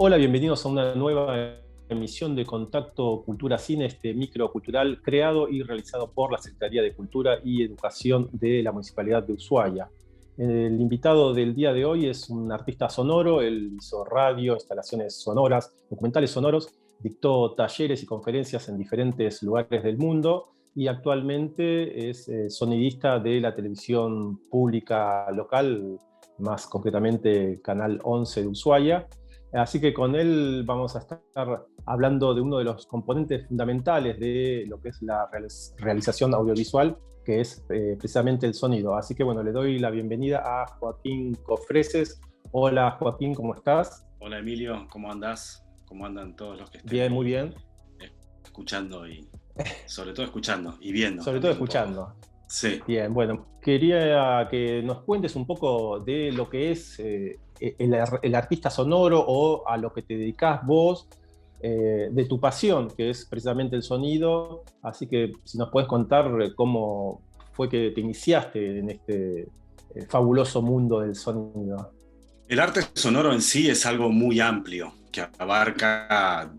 Hola, bienvenidos a una nueva emisión de Contacto Cultura Cine, este microcultural creado y realizado por la Secretaría de Cultura y Educación de la Municipalidad de Ushuaia. El invitado del día de hoy es un artista sonoro. Él hizo radio, instalaciones sonoras, documentales sonoros, dictó talleres y conferencias en diferentes lugares del mundo y actualmente es sonidista de la televisión pública local, más concretamente Canal 11 de Ushuaia. Así que con él vamos a estar hablando de uno de los componentes fundamentales de lo que es la realización audiovisual, que es precisamente el sonido. Así que bueno, le doy la bienvenida a Joaquín Cofreses. Hola Joaquín, ¿cómo estás? Hola Emilio, ¿cómo andás? ¿Cómo andan todos los que estén Bien, muy ahí bien. escuchando y sobre todo escuchando y viendo Sobre todo también un poco? escuchando. Sí. Bien, bueno, quería que nos cuentes un poco de lo que es el artista sonoro o a lo que te dedicás vos, de tu pasión, que es precisamente el sonido. Así que si nos puedes contar cómo fue que te iniciaste en este fabuloso mundo del sonido. El arte sonoro en sí es algo muy amplio que abarca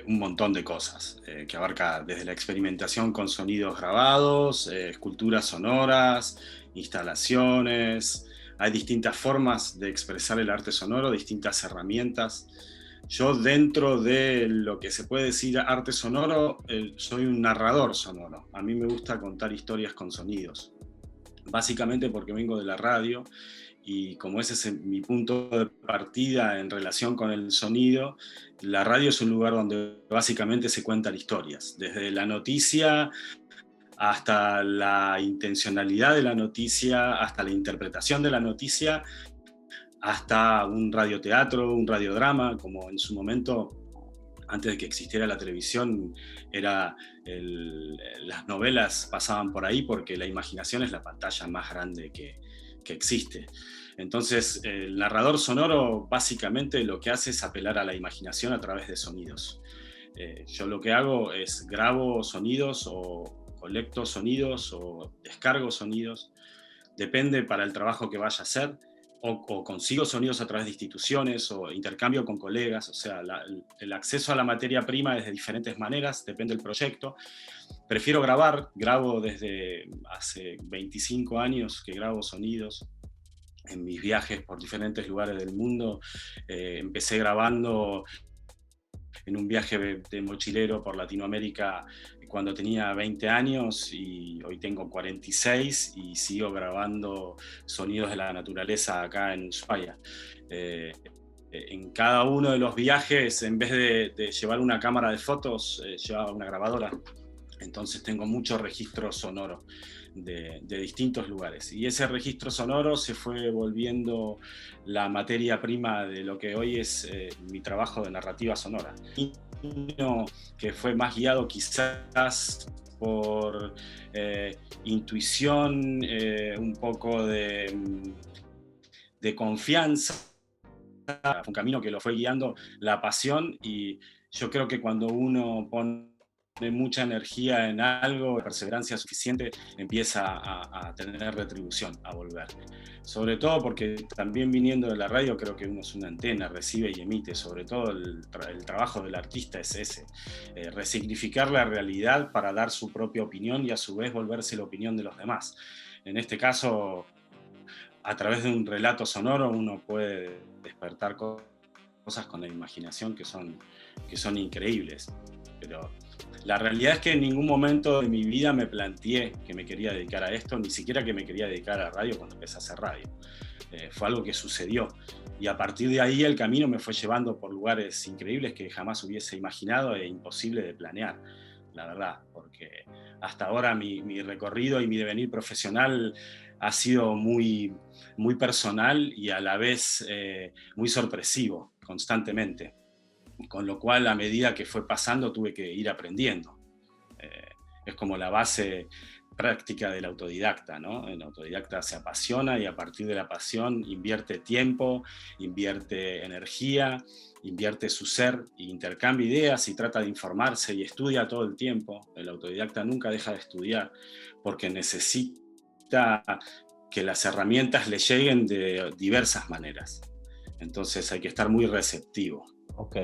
un montón de cosas, que abarca desde la experimentación con sonidos grabados, esculturas sonoras, instalaciones. Hay distintas formas de expresar el arte sonoro, distintas herramientas. Yo, dentro de lo que se puede decir arte sonoro, soy un narrador sonoro. A mí me gusta contar historias con sonidos, básicamente porque vengo de la radio y como ese es mi punto de partida en relación con el sonido. La radio es un lugar donde básicamente se cuentan historias, desde la noticia hasta la intencionalidad de la noticia, hasta la interpretación de la noticia, hasta un radioteatro, un radiodrama, como en su momento, antes de que existiera la televisión, las novelas pasaban por ahí, porque la imaginación es la pantalla más grande que existe. Entonces, el narrador sonoro básicamente lo que hace es apelar a la imaginación a través de sonidos. Yo lo que hago es grabo sonidos o colecto sonidos o descargo sonidos, depende para el trabajo que vaya a hacer, o consigo sonidos a través de instituciones o intercambio con colegas. O sea, el acceso a la materia prima es de diferentes maneras, depende del proyecto. Prefiero grabar, grabo desde hace 25 años que grabo sonidos en mis viajes por diferentes lugares del mundo. Empecé grabando en un viaje de mochilero por Latinoamérica cuando tenía 20 años y hoy tengo 46 y sigo grabando sonidos de la naturaleza acá en Ushuaia. En cada uno de los viajes, en vez de llevar una cámara de fotos, llevaba una grabadora. Entonces tengo mucho registro sonoro de distintos lugares. Y ese registro sonoro se fue volviendo la materia prima de lo que hoy es mi trabajo de narrativa sonora. Que fue más guiado quizás por intuición, un poco de confianza. Fue un camino que lo fue guiando la pasión, y yo creo que cuando uno pone mucha energía en algo, perseverancia suficiente, empieza a tener retribución, a volver. Sobre todo porque también, viniendo de la radio, creo que uno es una antena, recibe y emite. Sobre todo el trabajo del artista es ese, resignificar la realidad para dar su propia opinión y a su vez volverse la opinión de los demás. En este caso, a través de un relato sonoro uno puede despertar cosas con la imaginación que son increíbles. Pero la realidad es que en ningún momento de mi vida me planteé que me quería dedicar a esto, ni siquiera que me quería dedicar a la radio cuando empecé a hacer radio. Fue algo que sucedió, y a partir de ahí el camino me fue llevando por lugares increíbles que jamás hubiese imaginado e imposible de planear, la verdad, porque hasta ahora mi recorrido y mi devenir profesional ha sido muy, muy personal y a la vez muy sorpresivo constantemente, con lo cual a medida que fue pasando tuve que ir aprendiendo. Es como la base práctica del autodidacta, ¿no? El autodidacta se apasiona y a partir de la pasión invierte tiempo, invierte energía, invierte su ser, intercambia ideas y trata de informarse y estudia todo el tiempo. El autodidacta nunca deja de estudiar porque necesita que las herramientas le lleguen de diversas maneras. Entonces hay que estar muy receptivo. Ok.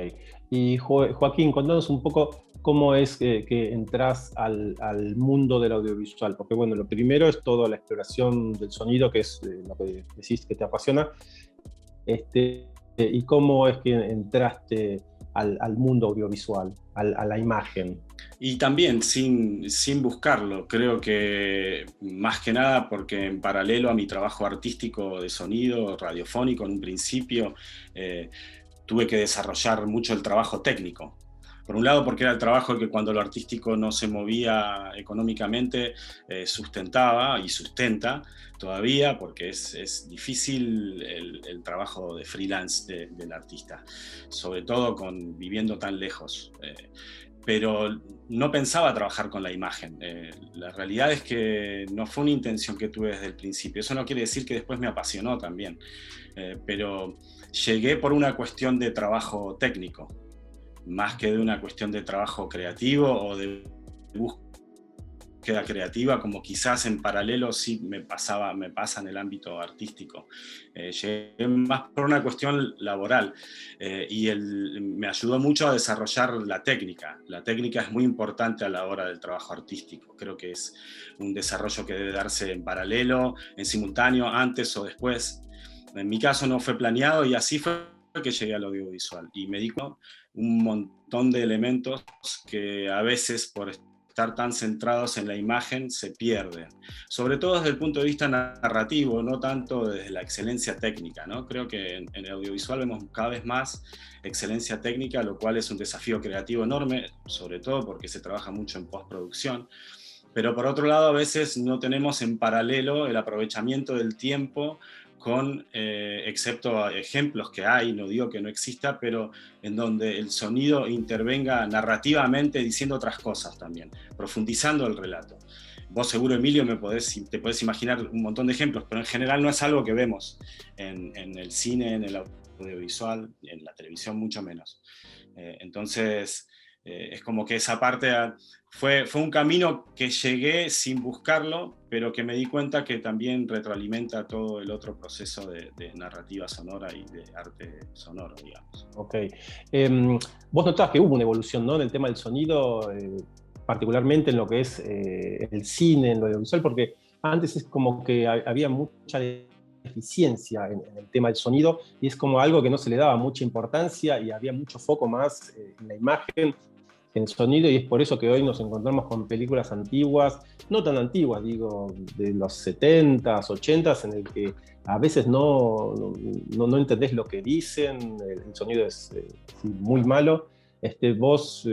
Y Joaquín, contanos un poco cómo es que entras al mundo del audiovisual, porque bueno, lo primero es toda la exploración del sonido, que es lo que decís que te apasiona, y cómo es que entraste al mundo audiovisual, a la imagen. Y también sin buscarlo, creo que más que nada porque en paralelo a mi trabajo artístico de sonido, radiofónico en un principio, eh, tuve que desarrollar mucho el trabajo técnico. Por un lado, porque era el trabajo que cuando lo artístico no se movía económicamente, sustentaba y sustenta todavía, porque es difícil el trabajo de freelance del artista, sobre todo viviendo tan lejos. Pero no pensaba trabajar con la imagen. La realidad es que no fue una intención que tuve desde el principio. Eso no quiere decir que después me apasionó también, pero llegué por una cuestión de trabajo técnico, más que de una cuestión de trabajo creativo o de búsqueda creativa, como quizás en paralelo sí me pasa en el ámbito artístico. Llegué más por una cuestión laboral, me ayudó mucho a desarrollar la técnica. La técnica es muy importante a la hora del trabajo artístico. Creo que es un desarrollo que debe darse en paralelo, en simultáneo, antes o después. En mi caso no fue planeado y así fue que llegué al audiovisual y me di cuenta un montón de elementos que a veces por estar tan centrados en la imagen se pierden, sobre todo desde el punto de vista narrativo, no tanto desde la excelencia técnica, ¿no? Creo que en el audiovisual vemos cada vez más excelencia técnica, lo cual es un desafío creativo enorme, sobre todo porque se trabaja mucho en postproducción. Pero por otro lado, a veces no tenemos en paralelo el aprovechamiento del tiempo excepto ejemplos que hay, no digo que no exista, pero en donde el sonido intervenga narrativamente diciendo otras cosas también, profundizando el relato. Vos seguro, Emilio, te podés imaginar un montón de ejemplos, pero en general no es algo que vemos en el cine, en el audiovisual, en la televisión mucho menos. Entonces, es como que esa parte fue un camino que llegué sin buscarlo, pero que me di cuenta que también retroalimenta todo el otro proceso de narrativa sonora y de arte sonoro, digamos. Ok. Vos notás que hubo una evolución, ¿no?, en el tema del sonido, particularmente en lo que es el cine, en lo audiovisual, porque antes es como que había mucha deficiencia en el tema del sonido y es como algo que no se le daba mucha importancia y había mucho foco más en la imagen, en el sonido, y es por eso que hoy nos encontramos con películas antiguas, no tan antiguas, digo, de los 70s, 80s, en el que a veces no entendés lo que dicen, el sonido es muy malo. Vos,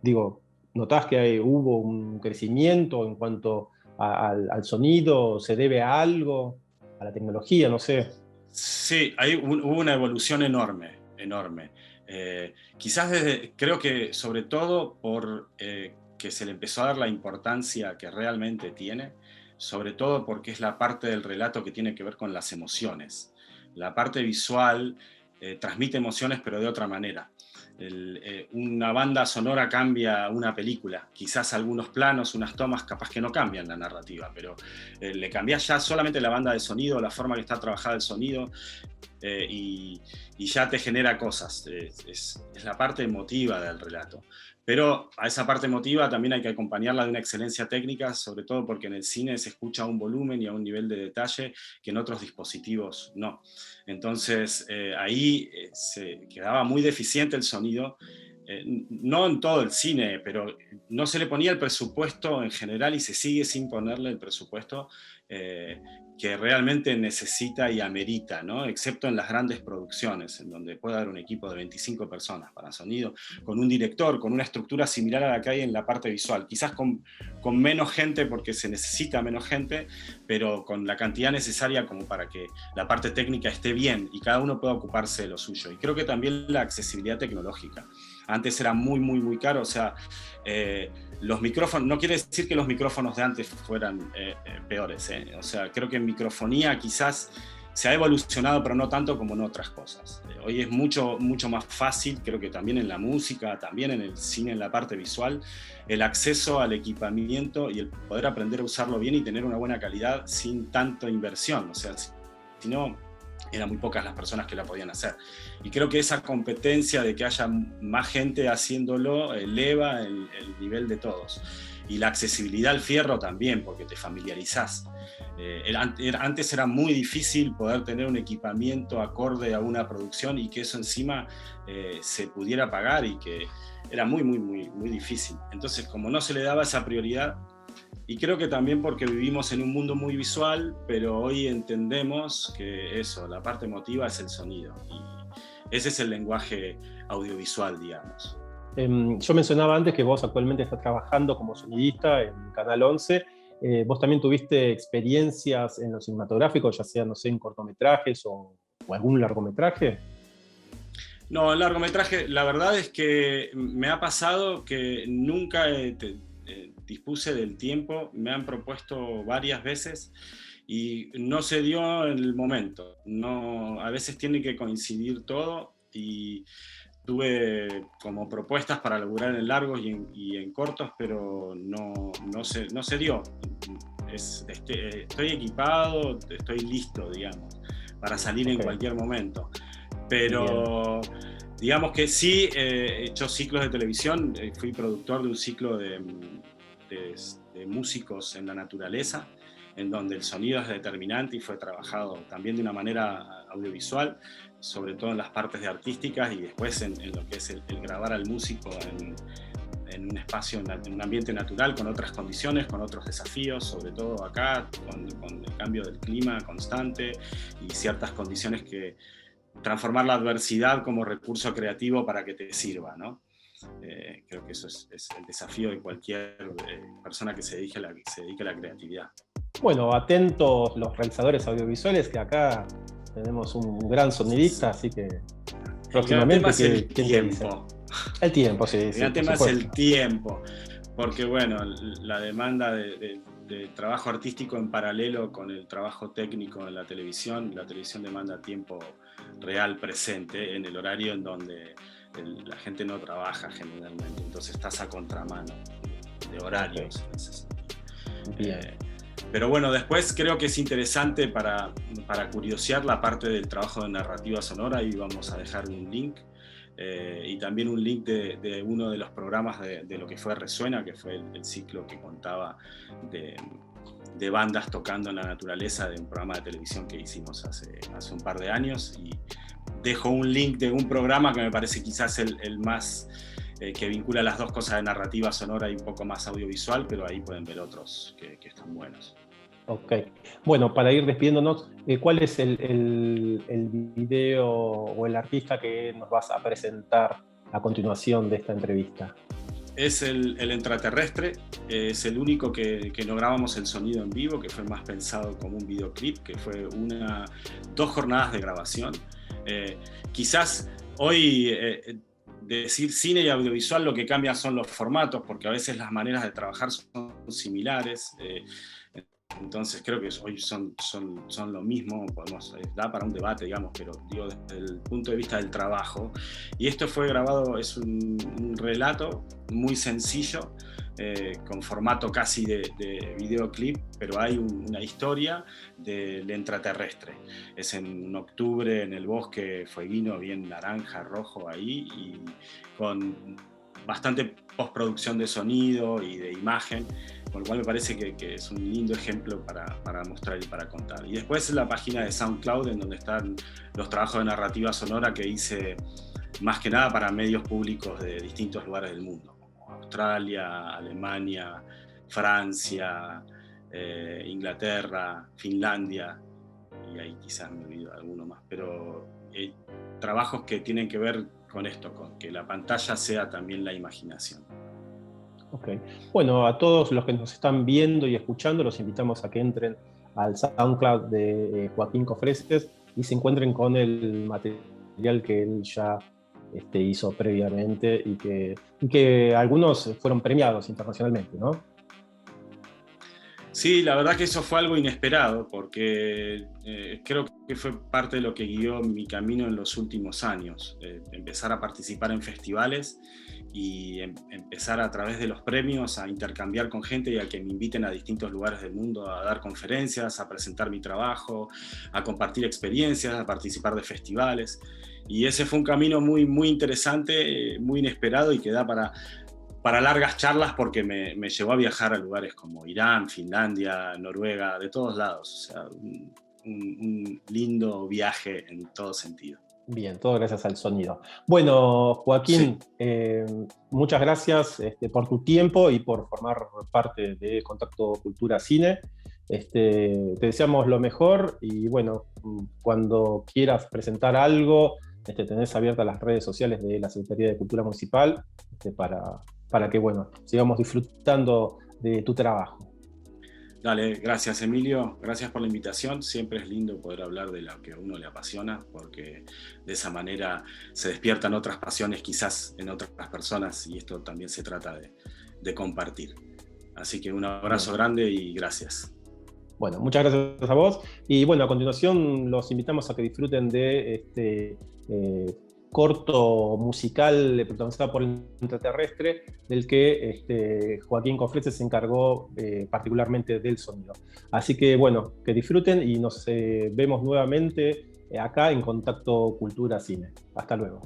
digo, notás que hubo un crecimiento en cuanto al sonido, se debe a algo, a la tecnología, no sé. Sí, hubo una evolución enorme, enorme. Quizás creo que sobre todo por que se le empezó a dar la importancia que realmente tiene, sobre todo porque es la parte del relato que tiene que ver con las emociones. La parte visual transmite emociones, pero de otra manera. Una banda sonora cambia una película, quizás algunos planos, unas tomas capaz que no cambian la narrativa, pero le cambias ya solamente la banda de sonido, la forma que está trabajada el sonido, y ya te genera cosas, es la parte emotiva del relato. Pero a esa parte emotiva también hay que acompañarla de una excelencia técnica, sobre todo porque en el cine se escucha a un volumen y a un nivel de detalle que en otros dispositivos no. Entonces ahí se quedaba muy deficiente el sonido, no en todo el cine, pero no se le ponía el presupuesto en general y se sigue sin ponerle el presupuesto que realmente necesita y amerita, ¿no? Excepto en las grandes producciones, en donde puede haber un equipo de 25 personas para sonido, con un director, con una estructura similar a la que hay en la parte visual, quizás con menos gente porque se necesita menos gente, pero con la cantidad necesaria como para que la parte técnica esté bien y cada uno pueda ocuparse de lo suyo. Y creo que también la accesibilidad tecnológica. Antes era muy, muy, muy caro, o sea, los micrófonos, no quiere decir que los micrófonos de antes fueran peores, o sea, creo que en microfonía quizás se ha evolucionado, pero no tanto como en otras cosas. Hoy es mucho, mucho más fácil, creo que también en la música, también en el cine, en la parte visual, el acceso al equipamiento y el poder aprender a usarlo bien y tener una buena calidad sin tanta inversión. O sea, si no, eran muy pocas las personas que la podían hacer. Y creo que esa competencia de que haya más gente haciéndolo eleva el nivel de todos. Y la accesibilidad al fierro también, porque te familiarizás. Antes era muy difícil poder tener un equipamiento acorde a una producción y que eso encima se pudiera pagar, y que era muy, muy, muy, muy difícil. Entonces, como no se le daba esa prioridad, y creo que también porque vivimos en un mundo muy visual, pero hoy entendemos que eso, la parte emotiva es el sonido. Y ese es el lenguaje audiovisual, digamos. Yo mencionaba antes que vos actualmente estás trabajando como sonidista en Canal 11. ¿Vos también tuviste experiencias en lo cinematográfico, ya sea, no sé, en cortometrajes o algún largometraje? No, el largometraje, la verdad es que me ha pasado que nunca dispuse del tiempo. Me han propuesto varias veces y no se dio en el momento. No, a veces tiene que coincidir todo, y tuve como propuestas para laburar en largos y en cortos, pero no se dio. Estoy equipado, estoy listo, digamos, para salir en cualquier momento. Pero digamos que sí, he hecho ciclos de televisión. Fui productor de un ciclo de músicos en la naturaleza, en donde el sonido es determinante y fue trabajado también de una manera audiovisual, sobre todo en las partes de artísticas, y después en lo que es el grabar al músico en un espacio, en un ambiente natural, con otras condiciones, con otros desafíos, sobre todo acá, con el cambio del clima constante y ciertas condiciones que transformar la adversidad como recurso creativo para que te sirva, ¿no? Creo que eso es el desafío de cualquier persona que se dedique a la creatividad. Bueno, atentos los realizadores audiovisuales, que acá tenemos un gran sonidista, así que próximamente... El gran tema es el tiempo. El tiempo, sí. El gran tema es el tiempo, porque bueno, la demanda de trabajo artístico en paralelo con el trabajo técnico en la televisión demanda tiempo real presente en el horario en donde la gente no trabaja generalmente, entonces estás a contramano de horarios. Pero bueno, después creo que es interesante para curiosear la parte del trabajo de narrativa sonora, y vamos a dejar un link. Y también un link de uno de los programas de lo que fue Resuena, que fue el ciclo que contaba de bandas tocando en la naturaleza, de un programa de televisión que hicimos hace un par de años. Y dejo un link de un programa que me parece quizás el más que vincula las dos cosas de narrativa sonora y un poco más audiovisual, pero ahí pueden ver otros que están buenos. Ok. Bueno, para ir despidiéndonos, ¿cuál es el video o el artista que nos vas a presentar a continuación de esta entrevista? Es el Extraterrestre. Es el único que no grabamos el sonido en vivo, que fue más pensado como un videoclip, que fue 2 jornadas de grabación. Quizás hoy decir cine y audiovisual lo que cambia son los formatos, porque a veces las maneras de trabajar son similares. Entonces creo que hoy son lo mismo, da para un debate, digamos, pero digo desde el punto de vista del trabajo. Y esto fue grabado, es un relato muy sencillo, con formato casi de videoclip, pero hay una historia del extraterrestre. Es en octubre, en el bosque fueguino, bien naranja, rojo ahí, y con bastante postproducción de sonido y de imagen, con lo cual me parece que es un lindo ejemplo para mostrar y para contar. Y después la página de SoundCloud, en donde están los trabajos de narrativa sonora que hice más que nada para medios públicos de distintos lugares del mundo, como Australia, Alemania, Francia, Inglaterra, Finlandia, y ahí quizás me olvido de alguno más, pero trabajos que tienen que ver con esto, con que la pantalla sea también la imaginación. Ok. Bueno, a todos los que nos están viendo y escuchando, los invitamos a que entren al SoundCloud de Joaquín Cofreses y se encuentren con el material que él ya hizo previamente y que algunos fueron premiados internacionalmente, ¿no? Sí, la verdad que eso fue algo inesperado, porque creo que fue parte de lo que guió mi camino en los últimos años. Empezar a participar en festivales y empezar a través de los premios a intercambiar con gente y a que me inviten a distintos lugares del mundo a dar conferencias, a presentar mi trabajo, a compartir experiencias, a participar de festivales. Y ese fue un camino muy, muy interesante, muy inesperado y que da para largas charlas, porque me llevó a viajar a lugares como Irán, Finlandia, Noruega, de todos lados. O sea, un lindo viaje en todo sentido. Bien, todo gracias al sonido. Bueno, Joaquín, sí. Muchas gracias por tu tiempo y por formar parte de Contacto Cultura Cine. Te deseamos lo mejor y bueno, cuando quieras presentar algo, tenés abiertas las redes sociales de la Secretaría de Cultura Municipal para que bueno, sigamos disfrutando de tu trabajo. Dale, gracias Emilio, gracias por la invitación. Siempre es lindo poder hablar de lo que a uno le apasiona, porque de esa manera se despiertan otras pasiones quizás en otras personas, y esto también se trata de compartir. Así que un abrazo grande y gracias. Bueno, muchas gracias a vos. Y bueno, a continuación los invitamos a que disfruten de este corto musical protagonizado por el intraterrestre, del que Joaquín Cofrese se encargó particularmente del sonido. Así que bueno, que disfruten y nos vemos nuevamente acá en Contacto Cultura Cine. Hasta luego.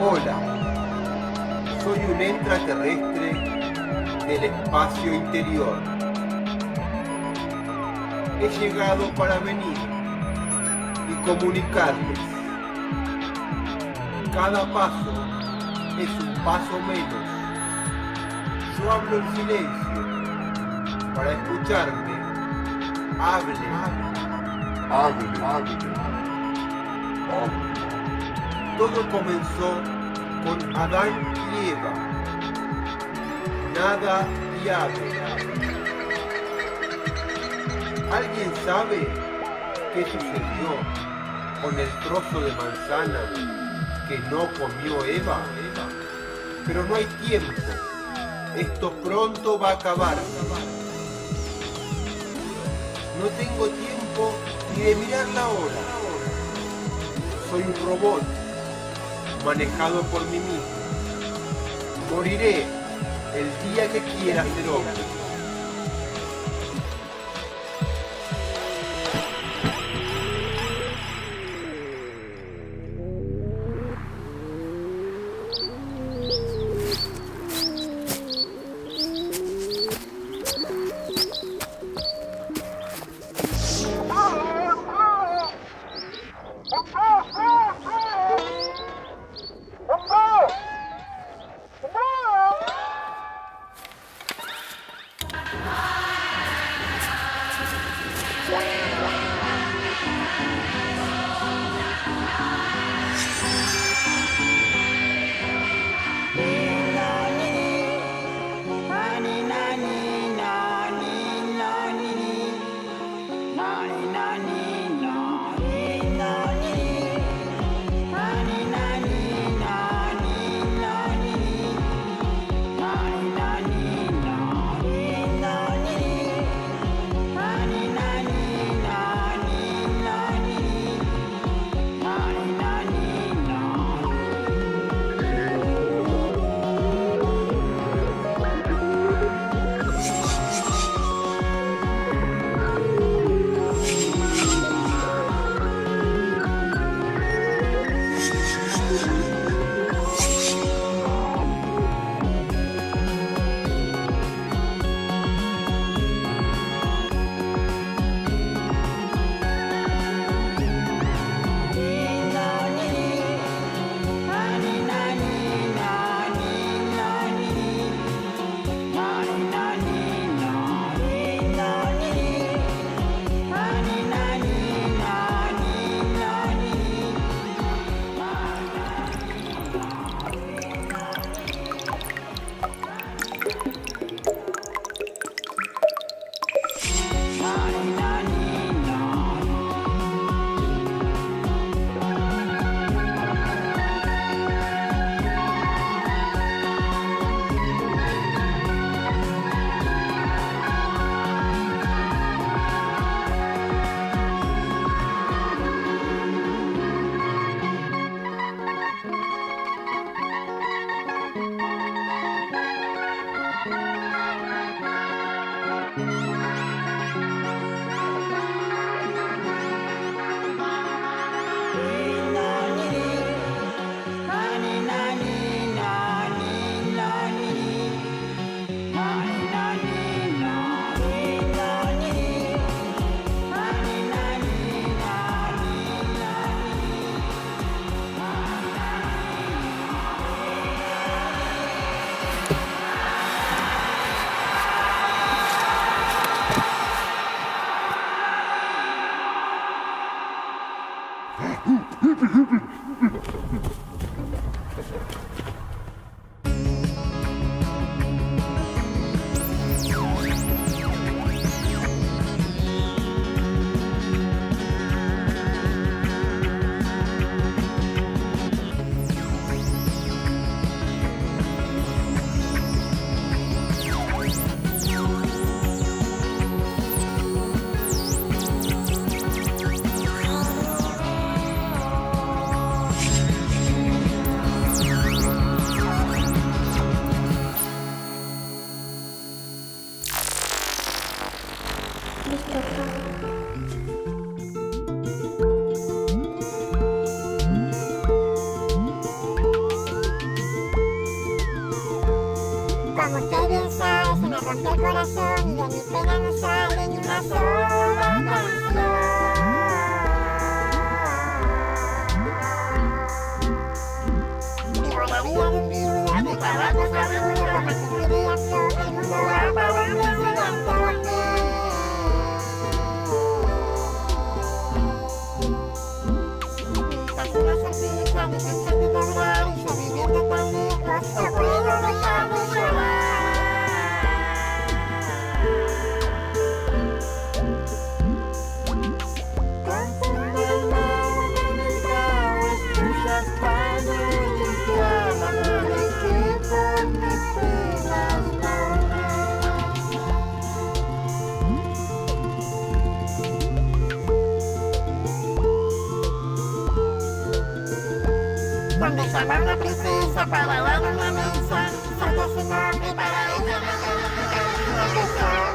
Hola, soy un extraterrestre del espacio interior. He llegado para venir y comunicarles. Cada paso es un paso menos. Yo hablo en silencio para escucharme. Hable. Todo comenzó con Adán y Eva. Nada y ave. ¿Alguien sabe qué sucedió con el trozo de manzana que no comió Eva? Pero no hay tiempo. Esto pronto va a acabar. No tengo tiempo ni de mirar la hora. Soy un robot manejado por mí mismo. Moriré el día que quiera ser hombre. Como usted bien sabe, se me rompió el corazón y de mi pena no sale ni una sola canción. Vivo la vida de un viudo, de trabajos agudos, más inspiración, el mundo va para mí enseñándome. Casi una sonrisa, mi canción de lograr, y yo viviendo tan lejos, no puedo dejar de llorar. Cuando llama a una princesa para dar una misa, salta su nombre para ella una canción.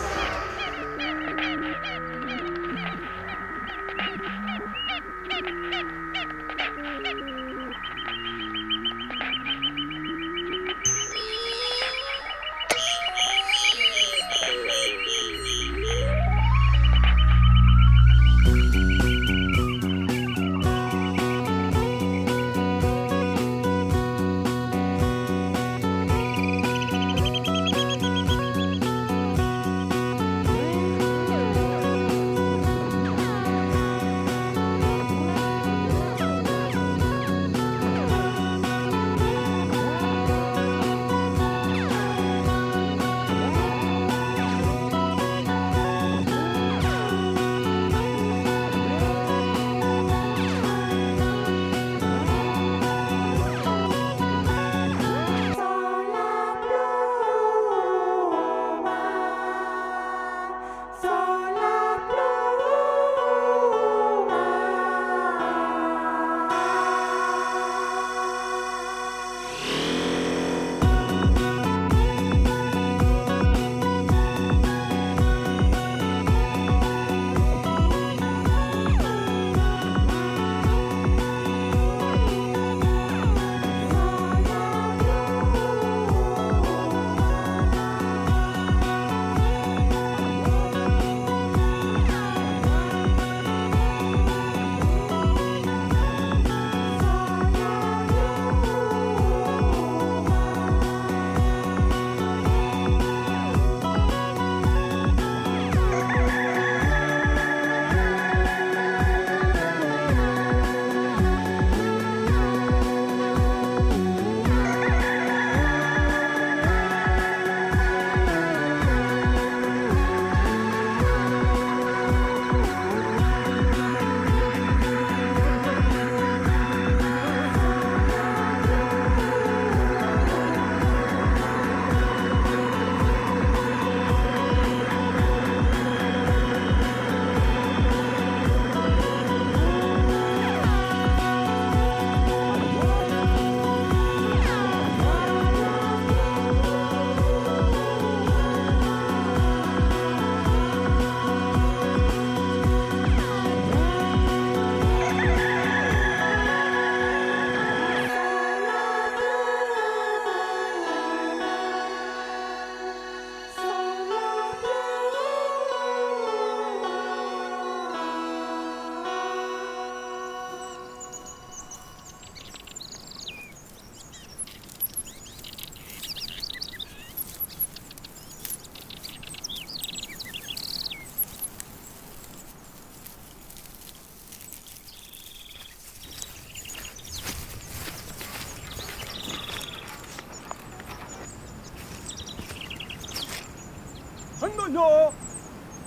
¡Ando!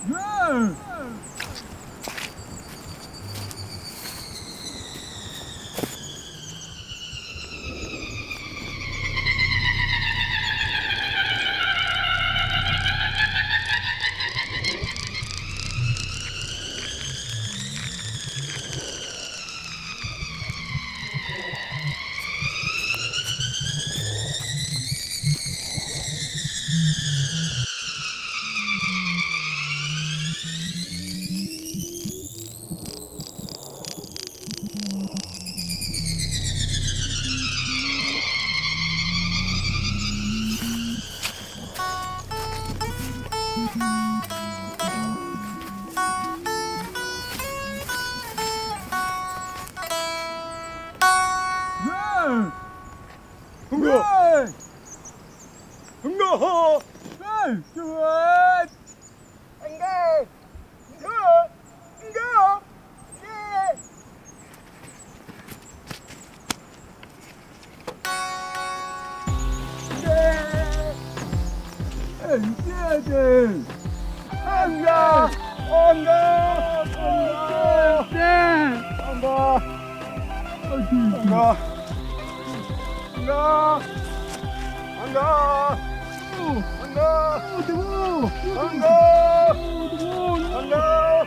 ¡Bien! 어, 에이, 좋아. 안 가. 가. 가. 예. 예. 이겨야 돼. 안 가. 안 가. 안 가. 네. 안 가. 안 가. 안 가. 안 가. 안 가. 안 가. 안 가. 안 가.